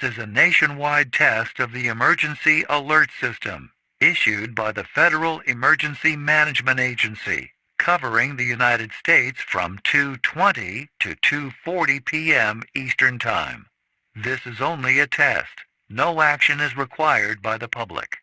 is a nationwide test of the Emergency Alert System, issued by the Federal Emergency Management Agency, covering the United States from 2:20 to 2:40 p.m. Eastern Time. This is only a test. No action is required by the public.